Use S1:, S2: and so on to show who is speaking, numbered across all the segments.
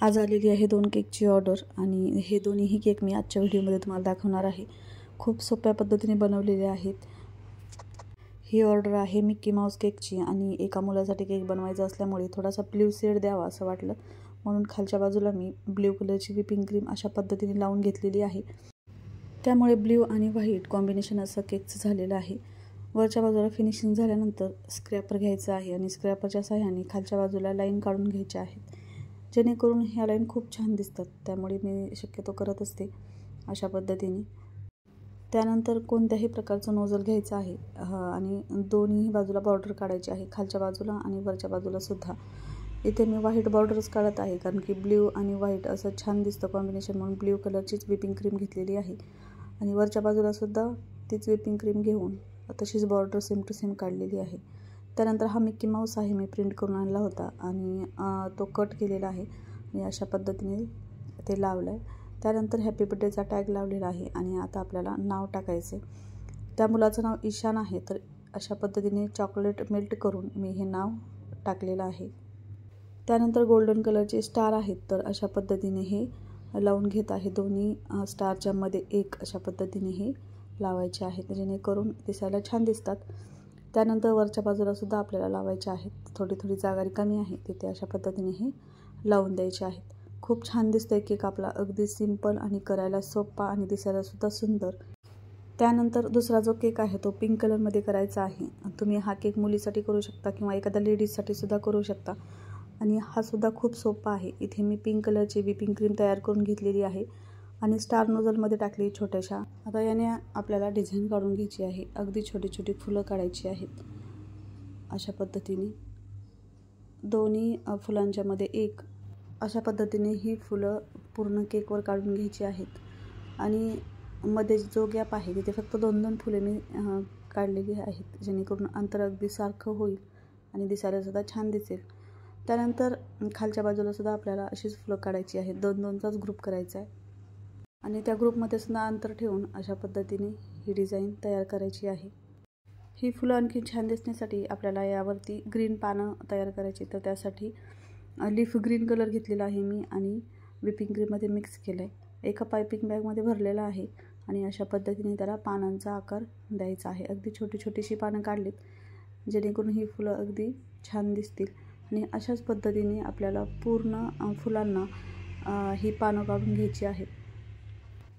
S1: आज आलेली आहे 2 केकची ऑर्डर आणि हे दोन्हीही केक मी आजच्या व्हिडिओमध्ये तुम्हाला दाखवणार आहे। खूप सोप्या पद्धतीने बनवलेले आहेत। ही ऑर्डर आहे मिकी माऊस केकची आणि एका मुलासाठी केक बनवायचा असल्यामुळे थोडासा ब्लू शेड द्यावा असं वाटलं, म्हणून खालच्या बाजूला मी ब्लू कलरची व्हिपिंग क्रीम अशा पद्धतीने लावून घेतलेली आहे। त्यामुळे ब्लू आणि व्हाईट कॉम्बिनेशन असं केकचं झालेलं आहे। वरच्या बाजूला फिनिशिंग झाल्यानंतर स्क्रॅपर घ्यायचा आहे आणि स्क्रॅपरच्या सहाय्याने खालच्या बाजूला लाईन काढून घ्यायची आहेत, जेणेकरून ह्या लाईन खूप छान दिसतात। त्यामुळे मी शक्यतो करत असते अशा पद्धतीने। त्यानंतर कोणत्याही प्रकारचं नोझल घ्यायचं आहे आणि दोन्ही बाजूला बॉर्डर काढायची आहे, खालच्या बाजूला आणि वरच्या बाजूला सुद्धा। इथे मी व्हाईट बॉर्डरच काढत आहे, कारण की ब्ल्यू आणि व्हाईट असं छान दिसतं कॉम्बिनेशन, म्हणून ब्ल्यू कलरचीच व्हिपिंग क्रीम घेतलेली आहे आणि वरच्या बाजूला सुद्धा तीच व्हिपिंग क्रीम घेऊन तशीच बॉर्डर सेम टू सेम काढलेली आहे। त्यानंतर हा मिकी माऊस आहे, मी प्रिंट करून आणला होता आणि तो कट केलेला आहे आणि अशा पद्धतीने ते लावलं आहे। त्यानंतर हॅपी बर्थडेचा टॅग लावलेला आहे आणि आता आपल्याला नाव टाकायचं आहे। त्या मुलाचं नाव ईशान आहे, तर अशा पद्धतीने चॉकलेट मेल्ट करून मी हे नाव टाकलेलं आहे। त्यानंतर गोल्डन कलरचे स्टार आहेत, तर अशा पद्धतीने हे लावून घेत आहे। दोन्ही स्टारच्या मध्ये एक अशा पद्धतीने हे लावायचे आहेत, जेणेकरून दिसायला छान दिसतात। त्यानंतर वरच्या बाजूला सुद्धा आपल्याला लावायचे आहेत, थोडी थोडी जागा रिकामी आहे तिथे अशा पद्धतीने हे लावून द्यायचे आहेत। खूप छान दिसतंय केक आपला, अगदी सिंपल आणि करायला सोपा आणि दिसायला सुद्धा सुंदर। त्यानंतर दुसरा जो केक आहे तो पिंक कलरमध्ये करायचा आहे। तुम्ही हा केक मुलीसाठी करू शकता किंवा एखाद्या लेडीजसाठी सुद्धा करू शकता आणि हा सुद्धा खूप सोपा आहे। इथे मी पिंक कलरची व्हिपिंग क्रीम तयार करून घेतलेली आहे आणि स्टार नोझलमध्ये टाकली छोट्याशा। आता याने आपल्याला डिझाईन काढून घ्यायची आहे, अगदी छोटी छोटी फुलं काढायची आहेत अशा पद्धतीने। दोन्ही फुलांच्या मध्ये एक अशा पद्धतीने ही फुलं पूर्ण केकवर काढून घ्यायची आहेत आणि मध्ये जो गॅप आहे तिथे फक्त 2-2 फुले मी काढलेली आहेत, जेणेकरून अंतर अगदी सारखं होईल आणि दिसायला सुद्धा छान दिसेल। त्यानंतर खालच्या बाजूला सुद्धा आपल्याला अशीच फुलं काढायची आहेत, 2-2चाच ग्रुप करायचा आहे आणि त्या ग्रुपमध्ये सुद्धा अंतर ठेवून अशा पद्धतीने ही डिझाईन तयार करायची आहे। ही फुलं आणखी छान दिसण्यासाठी आपल्याला यावरती ग्रीन पानं तयार करायची, तर त्यासाठी लीफ ग्रीन कलर घेतलेला आहे मी आणि व्हिपिंग क्रीममध्ये मिक्स केलं आहे। एका पायपिंग बॅगमध्ये भरलेला आहे आणि अशा पद्धतीने त्याला पानांचा आकार द्यायचा आहे। अगदी छोटी छोटीशी पानं काढलीत, जेणेकरून ही फुलं अगदी छान दिसतील आणि अशाच पद्धतीने आपल्याला पूर्ण फुलांना ही पानं काढून घ्यायची आहेत।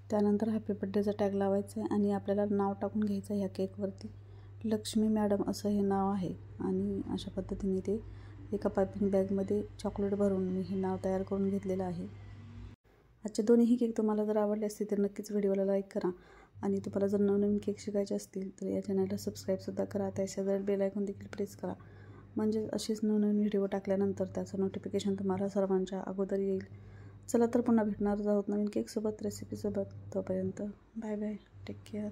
S1: त्यानंतर हॅपी बर्थडेचा टॅग लावायचा आहे आणि आपल्याला नाव टाकून घ्यायचं आहे ह्या केकवरती। लक्ष्मी मॅडम असं हे नाव आहे आणि अशा पद्धतीने ते एका पायपिंग बॅगमध्ये चॉकलेट भरून मी हे नाव तयार करून घेतलेलं आहे। आजचे दोन्हीही केक तुम्हाला जर आवडले असतील तर नक्कीच व्हिडिओला लाईक करा आणि तुम्हाला जर नवनवीन केक शिकायचे असतील तर या चॅनलला सबस्क्राईबसुद्धा करा। त्याशिवाय बेल आयकॉन देखील प्रेस करा, म्हणजे असेच नवनवीन व्हिडिओ टाकल्यानंतर त्याचं नोटिफिकेशन तुम्हाला सर्वांच्या अगोदर येईल। चला तर पुन्हा भेटणार आहोत नवीन केकसोबत, रेसिपीसोबत। तोपर्यंत बाय बाय, टेक केअर।